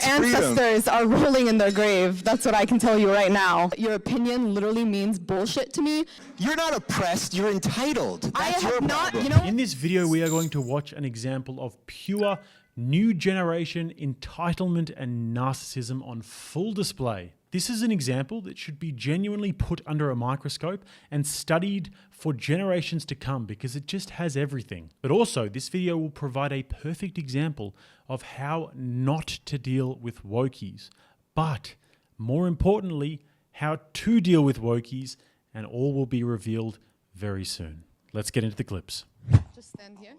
ancestors are rolling in their grave. That's what I can tell you right now. Your opinion literally means bullshit to me. You're not oppressed, you're entitled. That's your problem. You know. In this video, we are going to watch an example of pure new generation entitlement and narcissism on full display. This is an example that should be genuinely put under a microscope and studied for generations to come because it just has everything. But also, this video will provide a perfect example of how not to deal with wokies, but more importantly, how to deal with wokies, and all will be revealed very soon. Let's get into the clips. Just stand here.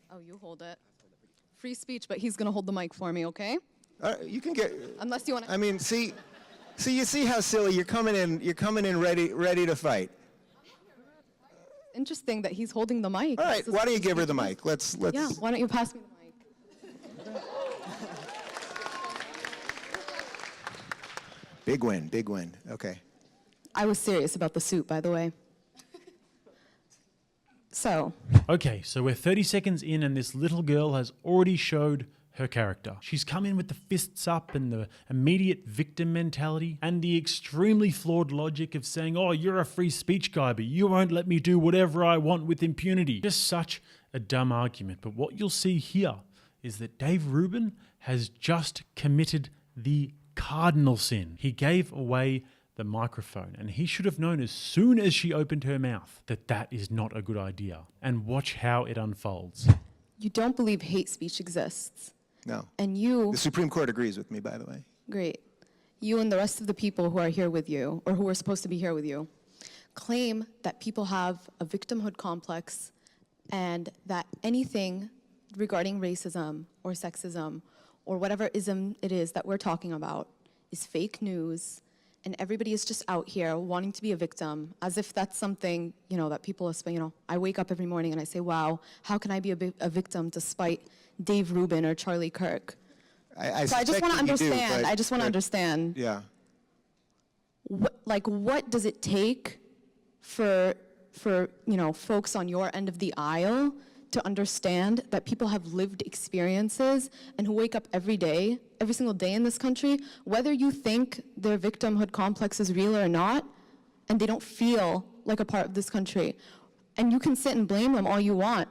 Oh, you hold it. Free speech, but he's gonna hold the mic for me, okay? You can get. Unless you want to. I mean, see, you see how silly you're coming in. You're coming in ready to fight. Interesting that he's holding the mic. All right, why don't you give her the mic? Let's. Yeah, why don't you pass me the mic? Big win, big win. Okay. I was serious about the suit, by the way. So. Okay, so we're 30 seconds in and this little girl has already showed her character. She's come in with the fists up and the immediate victim mentality and the extremely flawed logic of saying, oh, you're a free speech guy, but you won't let me do whatever I want with impunity. Just such a dumb argument. But what you'll see here is that Dave Rubin has just committed the cardinal sin. He gave away the microphone, and he should have known as soon as she opened her mouth that that is not a good idea. And watch how it unfolds. You don't believe hate speech exists. No. And you... The Supreme Court agrees with me, by the way. Great. You and the rest of the people who are here with you, or who are supposed to be here with you, claim that people have a victimhood complex and that anything regarding racism or sexism or whatever ism it is that we're talking about is fake news, and everybody is just out here wanting to be a victim, as if that's something, you know, that people, you know, I wake up every morning and I say, wow, how can I be a victim despite Dave Rubin or Charlie Kirk? So I just want to understand, I just want to understand. Yeah. What does it take for, you know, folks on your end of the aisle to understand that people have lived experiences and who wake up every day, every single day in this country, whether you think their victimhood complex is real or not, and they don't feel like a part of this country. And you can sit and blame them all you want,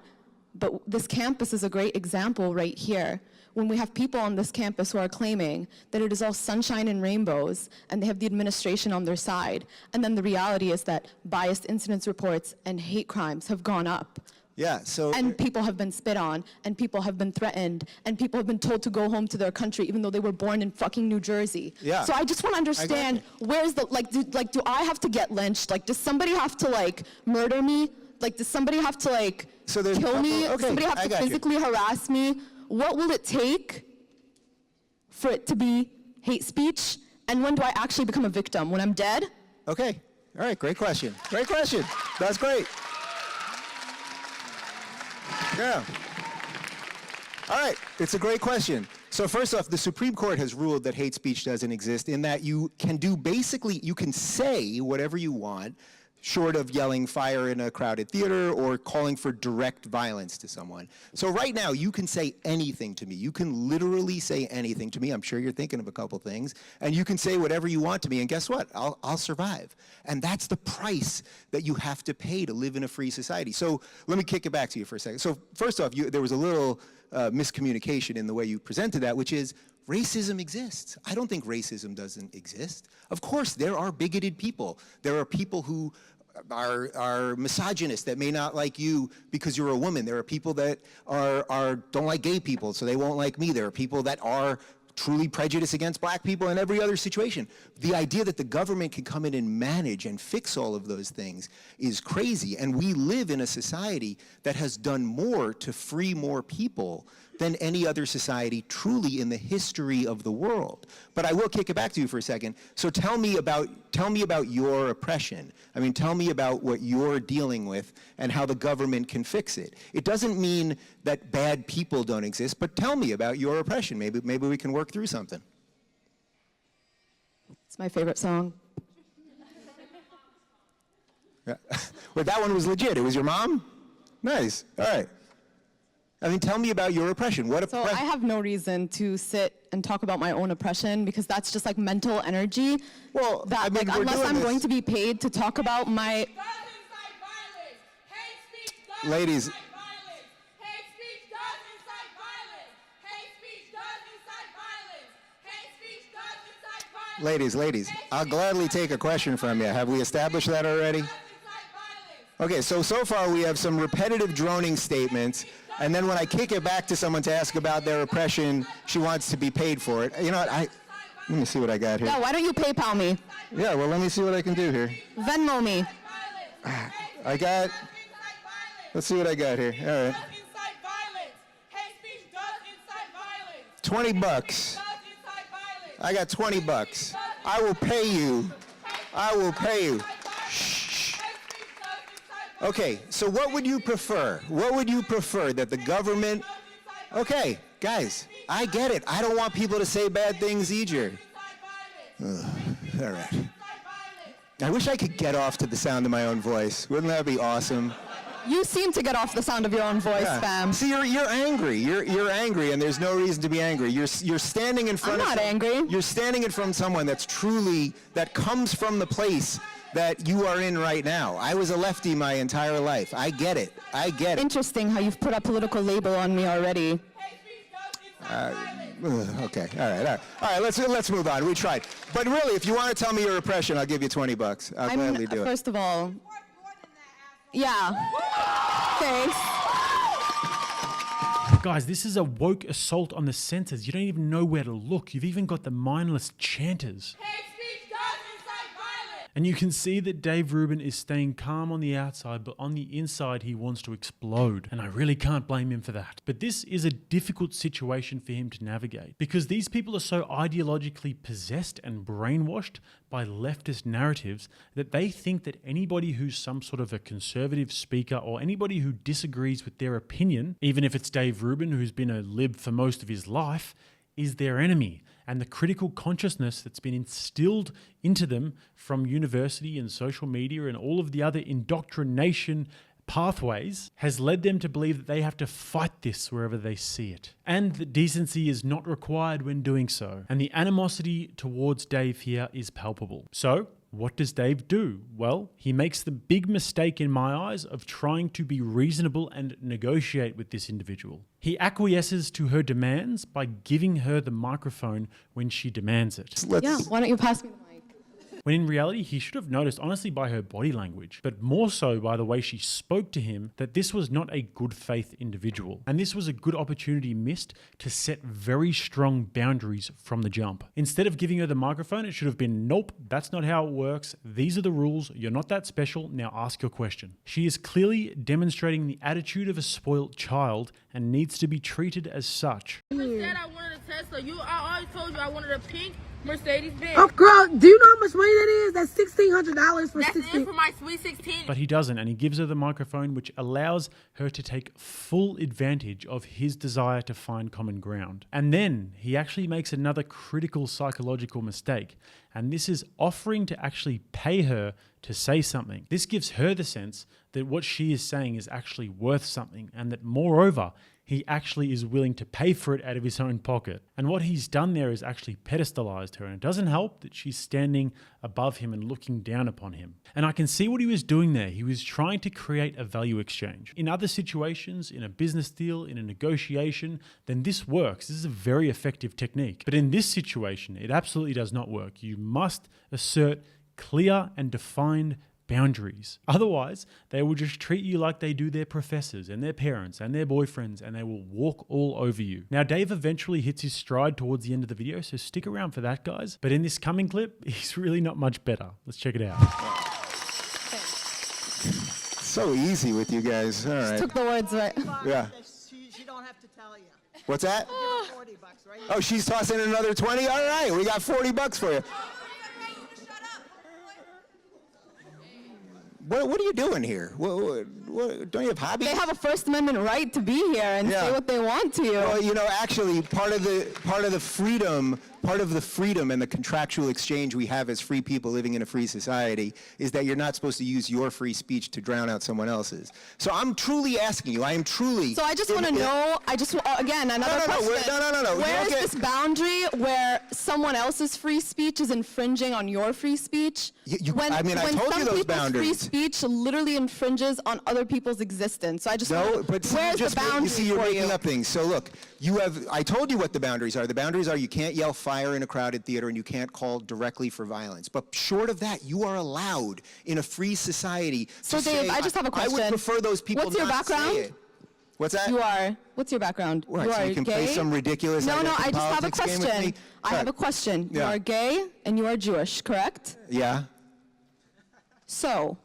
but this campus is a great example right here. When we have people on this campus who are claiming that it is all sunshine and rainbows and they have the administration on their side, and then the reality is that biased incidents reports and hate crimes have gone up. Yeah, so... And people have been spit on, and people have been threatened, and people have been told to go home to their country even though they were born in fucking New Jersey. Yeah. So I just want to understand, where's the, do I have to get lynched? Like, does somebody have to, like, murder me? Like, does somebody have to, like, kill me? Does somebody have to physically harass me? What will it take for it to be hate speech? And when do I actually become a victim? When I'm dead? Okay. All right, great question. Great question. That's great. Yeah. All right, it's a great question. So first off, the Supreme Court has ruled that hate speech doesn't exist in that you can do basically, you can say whatever you want, short of yelling fire in a crowded theater or calling for direct violence to someone. So right now, you can say anything to me. You can literally say anything to me. I'm sure you're thinking of a couple things. And you can say whatever you want to me, and guess what? I'll survive. And that's the price that you have to pay to live in a free society. So let me kick it back to you for a second. So first off, there was a little miscommunication in the way you presented that, which is, racism exists. I don't think racism doesn't exist. Of course, there are bigoted people. There are people who are misogynist that may not like you because you're a woman. There are people that don't like gay people, so they won't like me. There are people that are truly prejudiced against black people in every other situation. The idea that the government can come in and manage and fix all of those things is crazy. And we live in a society that has done more to free more people than any other society truly in the history of the world. But I will kick it back to you for a second. So tell me about your oppression. I mean, tell me about what you're dealing with and how the government can fix it. It doesn't mean that bad people don't exist, but tell me about your oppression. Maybe we can work through something. It's my favorite song. Yeah. Well, that one was legit. It was your mom? Nice. All right. I mean, tell me about your oppression. What So oppression? I have no reason to sit and talk about my own oppression because that's just like mental energy. Well, that I mean, like we're unless doing I'm this- going to be paid to talk about my Ladies. Ladies, I'll gladly take a question from you. Have we established that already? Okay, so far we have some repetitive droning statements, and then when I kick it back to someone to ask about their oppression, she wants to be paid for it. You know what, let me see what I got here. Yeah, why don't you PayPal me? Yeah, well, let me see what I can do here. Venmo me. Let's see what I got here. All right. 20 bucks. I got 20 bucks. I will pay you. Shh. Okay, so what would you prefer? What would you prefer, that the government... Okay, guys, I get it. I don't want people to say bad things either. All right. I wish I could get off to the sound of my own voice. Wouldn't that be awesome? You seem to get off the sound of your own voice, fam. See, you're angry. You're angry, and there's no reason to be angry. You're standing in front I'm of... not angry. You're standing in front of someone that comes from the place that you are in right now. I was a lefty my entire life. I get it. Interesting how you've put a political label on me already. Okay, all right, let's move on. We tried. But really, if you want to tell me your oppression, I'll give you 20 bucks. I'll gladly do it. First of all, yeah. Thanks. Guys, this is a woke assault on the senses. You don't even know where to look. You've even got the mindless chanters. And you can see that Dave Rubin is staying calm on the outside, but on the inside he wants to explode. And I really can't blame him for that. But this is a difficult situation for him to navigate because these people are so ideologically possessed and brainwashed by leftist narratives that they think that anybody who's some sort of a conservative speaker or anybody who disagrees with their opinion, even if it's Dave Rubin, who's been a lib for most of his life, is their enemy. And the critical consciousness that's been instilled into them from university and social media and all of the other indoctrination pathways has led them to believe that they have to fight this wherever they see it. And that decency is not required when doing so. And the animosity towards Dave here is palpable. So, what does Dave do? Well, he makes the big mistake in my eyes of trying to be reasonable and negotiate with this individual. He acquiesces to her demands by giving her the microphone when she demands it. Yeah, why don't you pass me the mic? When in reality, he should have noticed, honestly, by her body language, but more so by the way she spoke to him, that this was not a good faith individual. And this was a good opportunity missed to set very strong boundaries from the jump. Instead of giving her the microphone, it should have been, nope, that's not how it works. These are the rules. You're not that special. Now ask your question. She is clearly demonstrating the attitude of a spoiled child and needs to be treated as such. I said I wanted a Tesla. I always told you I wanted a pink Mercedes-Benz. Oh, girl, do you know how much money that is? That's $1,600 for That's 16. it for my Sweet 16. But he doesn't, and he gives her the microphone, which allows her to take full advantage of his desire to find common ground. And then he actually makes another critical psychological mistake, and this is offering to actually pay her to say something. This gives her the sense that what she is saying is actually worth something, and that moreover, he actually is willing to pay for it out of his own pocket. And what he's done there is actually pedestalized her. And it doesn't help that she's standing above him and looking down upon him. And I can see what he was doing there. He was trying to create a value exchange. In other situations, in a business deal, in a negotiation, then this works. This is a very effective technique. But in this situation, it absolutely does not work. You must assert clear and defined boundaries. Otherwise, they will just treat you like they do their professors and their parents and their boyfriends, and they will walk all over you. Now, Dave eventually hits his stride towards the end of the video, so stick around for that, guys. But in this coming clip, he's really not much better. Let's check it out. So easy with you guys. All right. Took the words right. Yeah. She don't have to tell you. What's that? $40, right? Oh, she's tossing another 20? All right, we got 40 bucks for you. What are you doing here? Don't you have hobbies? They have a First Amendment right to be here and Yeah. say what they want to you. Well, you know, actually, part of the freedom and the contractual exchange we have as free people living in a free society is that you're not supposed to use your free speech to drown out someone else's. So I'm truly asking you. I am truly. So I just want to know. Again, another question. No. Where is Okay. this boundary where someone else's free speech is infringing on your free speech? I mean, I told you those boundaries. Free speech literally infringes on other people's existence. So I just No, wonder, but see, where's the boundary you see, you're for making you? up things. So look, I told you what the boundaries are. The boundaries are you can't yell fire in a crowded theater and you can't call directly for violence. But short of that, you are allowed in a free society So to Dave, say, I just have a question. I would prefer those people What's your not say background? it. What's that? What's your background? What, You so are you can gay? play some ridiculous No, I just have a politics game with question. me? I have a What? question. You Yeah. are gay and you are Jewish, correct? Yeah. So,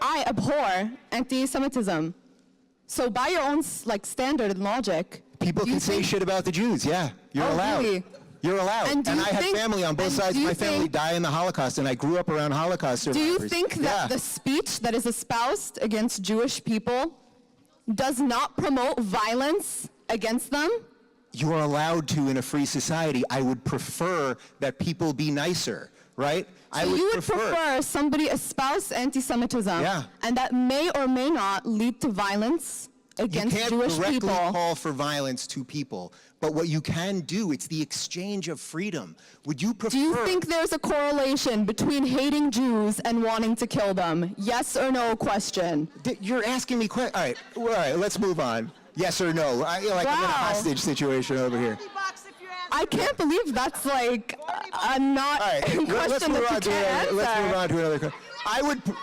I abhor anti-Semitism. So by your own standard and logic, People do you can say think- shit about the Jews. Yeah, you're Oh, allowed. really? You're allowed. And do you I have think- family on both and sides. do you My family think- died in the Holocaust, and I grew up around Holocaust Do survivors. you think that Yeah. the speech that is espoused against Jewish people does not promote violence against them? You are allowed to in a free society. I would prefer that people be nicer, right? I So would you would prefer somebody espouse anti-Semitism, Yeah. and that may or may not lead to violence You against can't Jewish directly people. call for violence to people, but what you can do, it's the exchange of freedom. Would you prefer? Do you think there's a correlation between hating Jews and wanting to kill them? Yes or no question. You're asking me questions. All right, let's move on. Yes or no? I'm in a Wow. hostage situation over here. 40 bucks if you answer. I can't believe that's like a not All right, question let's that move you on to can't another. Let's answer. move on to another question.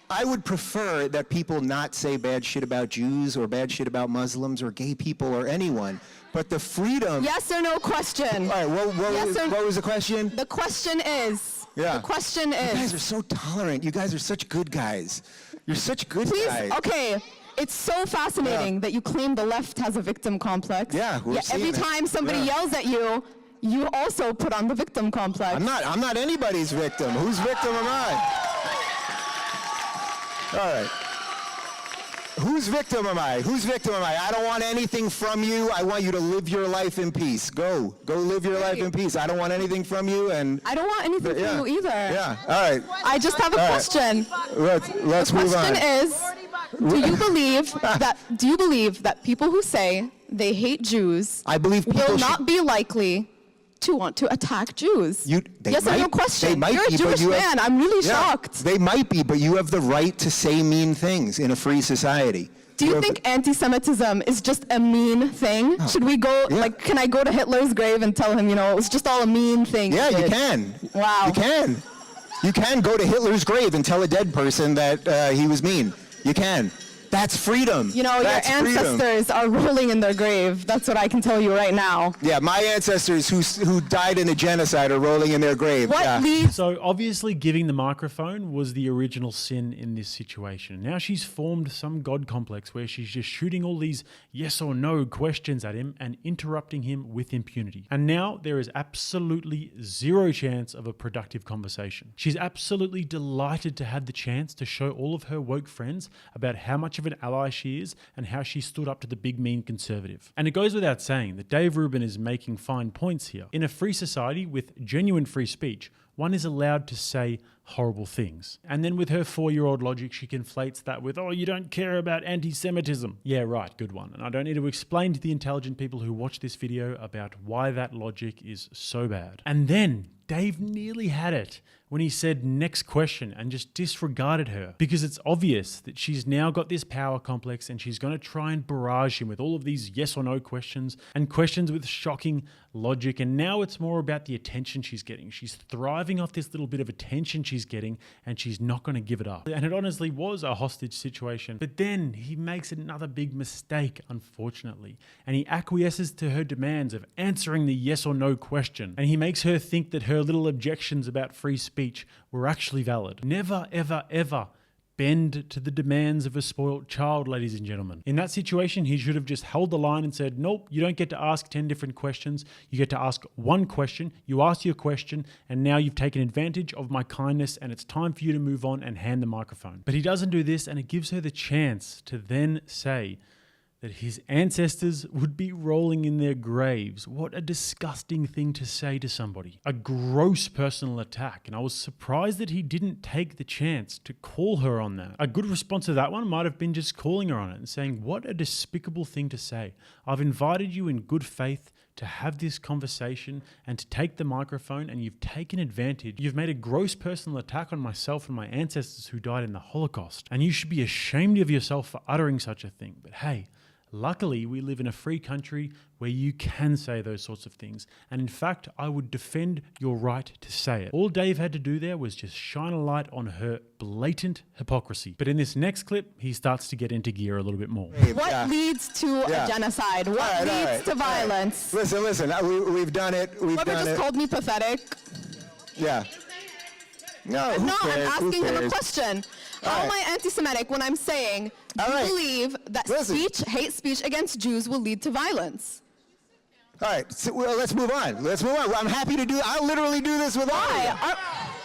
I would prefer that people not say bad shit about Jews or bad shit about Muslims or gay people or anyone, but the freedom. Yes or no question. All right, Yes or- what was the question? The question is. Yeah. The question You guys is. are so tolerant. You guys are such good guys. You're such good Please, guys. okay. It's so fascinating Yeah. that you claim the left has a victim complex. Yeah, we're Yet every seeing it. time somebody Yeah. yells at you, you also put on the victim complex. I'm not anybody's victim. Whose victim am I? All right. Whose victim am I? Whose victim am I? I don't want anything from you. I want you to live your life in peace. Go live your life in peace. I don't want anything from you. And I don't want anything yeah. from you either. Yeah. All right. I just have a All right. question. Let's The move question on. is, do you believe that people who say they hate Jews I believe people will should- not be likely to want to attack Jews? They Yes or no might- question? they might You're a be, but Jewish you have- man. I'm really Yeah, shocked. They might be, but you have the right to say mean things in a free society. Do you have- think anti-Semitism is just a mean thing? Should we go, Yeah. can I go to Hitler's grave and tell him, it was just all a mean thing? Yeah, he you did? can. Wow. You can. You can go to Hitler's grave and tell a dead person that he was mean. You can. That's freedom. That's your freedom. ancestors are rolling in their grave. That's what I can tell you right now. Yeah, my ancestors who died in a genocide are rolling in their grave. What Yeah. leads So obviously giving the microphone was the original sin in this situation. Now she's formed some god complex where she's just shooting all these yes or no questions at him and interrupting him with impunity. And now there is absolutely zero chance of a productive conversation. She's absolutely delighted to have the chance to show all of her woke friends about how much of an ally she is and how she stood up to the big mean conservative. And it goes without saying that Dave Rubin is making fine points here. In a free society with genuine free speech, one is allowed to say horrible things. And then with her 4-year-old logic, she conflates that with, oh, you don't care about anti-Semitism. Yeah, right, good one. And I don't need to explain to the intelligent people who watch this video about why that logic is so bad. And then Dave nearly had it when he said next question and just disregarded her, because it's obvious that she's now got this power complex and she's going to try and barrage him with all of these yes or no questions and questions with shocking logic. And now it's more about the attention she's getting. She's thriving off this little bit of attention she's getting and she's not going to give it up. And it honestly was a hostage situation. But then he makes another big mistake, unfortunately, and he acquiesces to her demands of answering the yes or no question. And he makes her think that her little objections about free speech were actually valid. Never, ever, ever bend to the demands of a spoilt child, ladies and gentlemen. In that situation, he should have just held the line and said, nope, you don't get to ask 10 different questions. You get to ask one question. You ask your question, and now you've taken advantage of my kindness, and it's time for you to move on and hand the microphone. But he doesn't do this, and it gives her the chance to then say that his ancestors would be rolling in their graves. What a disgusting thing to say to somebody. A gross personal attack, and I was surprised that he didn't take the chance to call her on that. A good response to that one might have been just calling her on it and saying, what a despicable thing to say. I've invited you in good faith to have this conversation and to take the microphone, and you've taken advantage. You've made a gross personal attack on myself and my ancestors who died in the Holocaust, and you should be ashamed of yourself for uttering such a thing. But hey, luckily, we live in a free country where you can say those sorts of things. And in fact, I would defend your right to say it. All Dave had to do there was just shine a light on her blatant hypocrisy. But in this next clip, he starts to get into gear a little bit more. What leads to a genocide? What leads to violence? Listen, we've done it. Whoever just called me pathetic. Yeah. No, I'm not. cares? I'm asking him a question. How am I anti-Semitic when I'm saying, do you believe that hate speech against Jews will lead to violence? All right, so, well, let's move on. I'm happy to do, I'll literally do this with all of you.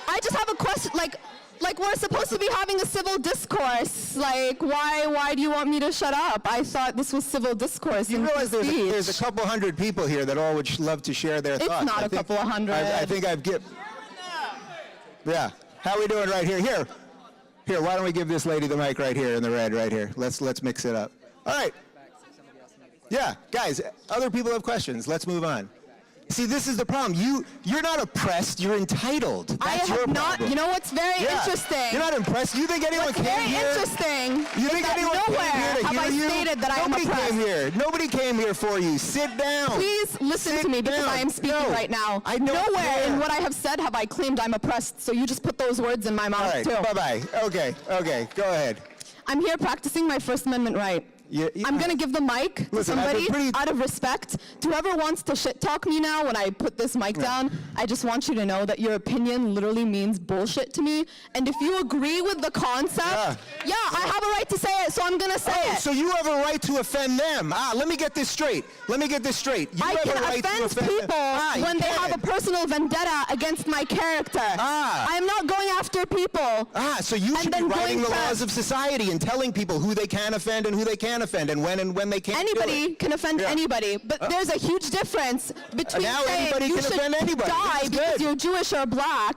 I just have a question, like we're supposed to be having a civil discourse. Like, why do you want me to shut up? I thought this was civil discourse. You realize there's a couple hundred people here that all would love to share their thoughts. It's not a couple of hundred. I think I've given. Yeah, how are we doing right here? Here, why don't we give this lady the mic right here in the red right here. Let's mix it up. All right. Yeah, guys, other people have questions. Let's move on. See, this is the problem. You're not oppressed. You're entitled. That's your problem. You know what's very interesting? You're not impressed. You think anyone came here? What's very interesting You think anyone came here to hear you? Stated that I am oppressed. Nobody came here. Nobody came here for you. Sit down. Please listen to me because I am speaking right now. Nowhere in what I have said have I claimed I'm oppressed. So you just put those words in my mouth too. All right. Bye-bye. Okay. Go ahead. I'm here practicing my First Amendment right. I'm going to give the mic to somebody out of respect. To whoever wants to shit talk me now when I put this mic down, I just want you to know that your opinion literally means bullshit to me. And if you agree with the concept, I have a right to say it, so I'm going to say it. So you have a right to offend them. Let me get this straight. You I can offend people when they have a personal vendetta against my character. I am not going after people. So you should be writing the laws of society and telling people who they can offend and who they can't offend and when they can't. Anybody can offend anybody, but there's a huge difference between saying you should die because you're Jewish or black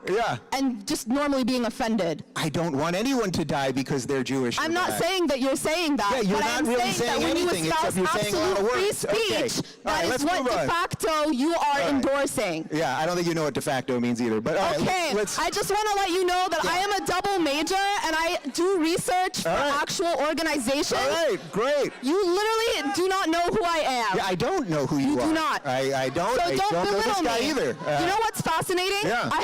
and just normally being offended. I don't want anyone to die because they're Jewish. I'm not saying that you're saying that, but I am really saying that when you espouse absolute free speech, that is what de facto you are endorsing. Yeah, I don't think you know what de facto means either. But okay, I just want to let you know that I am a double major and I do research for actual organizations. All right, great. You literally do not know who I am. Yeah, I don't know who you are. You do not. I don't. So I don't know this guy either. You know what's fascinating? Yeah. I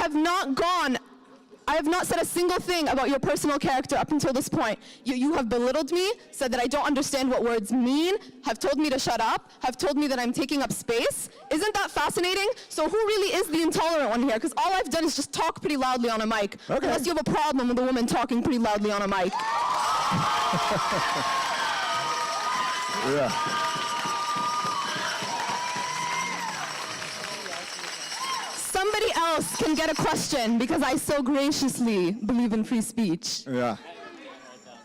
have not said a single thing about your personal character up until this point. You have belittled me, said that I don't understand what words mean, have told me to shut up, have told me that I'm taking up space. Isn't that fascinating? So who really is the intolerant one here? Because all I've done is just talk pretty loudly on a mic. Okay. Unless you have a problem with a woman talking pretty loudly on a mic. Yeah. Somebody else can get a question because I so graciously believe in free speech. Yeah.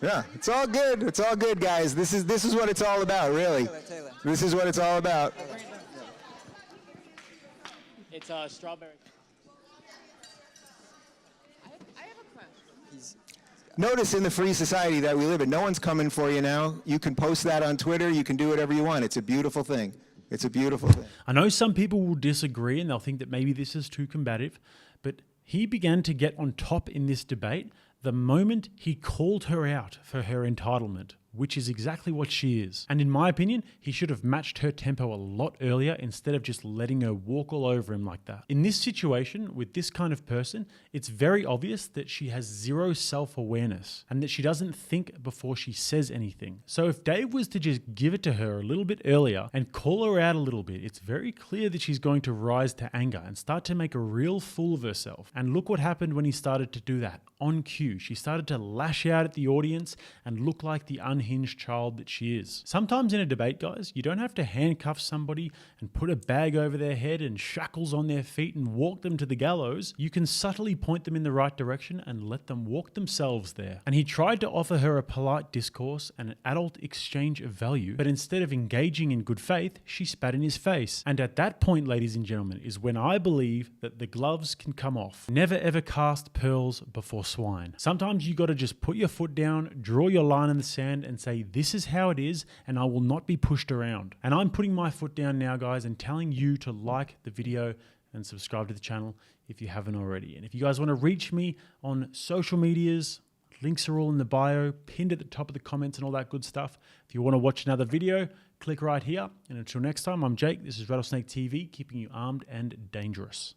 Yeah, it's all good. It's all good, guys. This is what it's all about, really. This is what it's all about. It's strawberry. Notice in the free society that we live in, no one's coming for you now. You can post that on Twitter. You can do whatever you want. It's a beautiful thing. It's a beautiful thing. I know some people will disagree and they'll think that maybe this is too combative, but he began to get on top in this debate the moment he called her out for her entitlement. which is exactly what she is. And in my opinion, he should have matched her tempo a lot earlier instead of just letting her walk all over him like that. In this situation, with this kind of person, it's very obvious that she has zero self-awareness and that she doesn't think before she says anything. So if Dave was to just give it to her a little bit earlier and call her out a little bit, it's very clear that she's going to rise to anger and start to make a real fool of herself. And look what happened when he started to do that. On cue, she started to lash out at the audience and look like the unhinged child that she is. Sometimes in a debate, guys, you don't have to handcuff somebody and put a bag over their head and shackles on their feet and walk them to the gallows. You can subtly point them in the right direction and let them walk themselves there. And he tried to offer her a polite discourse and an adult exchange of value, but instead of engaging in good faith, she spat in his face. And at that point, ladies and gentlemen, is when I believe that the gloves can come off. Never ever cast pearls before swine. Sometimes you got to just put your foot down, draw your line in the sand and say, this is how it is and I will not be pushed around. And I'm putting my foot down now, guys, and telling you to like the video and subscribe to the channel if you haven't already. And if you guys want to reach me on social medias, links are all in the bio, pinned at the top of the comments and all that good stuff. If you want to watch another video, click right here. And until next time, I'm Jake. This is Rattlesnake TV, keeping you armed and dangerous.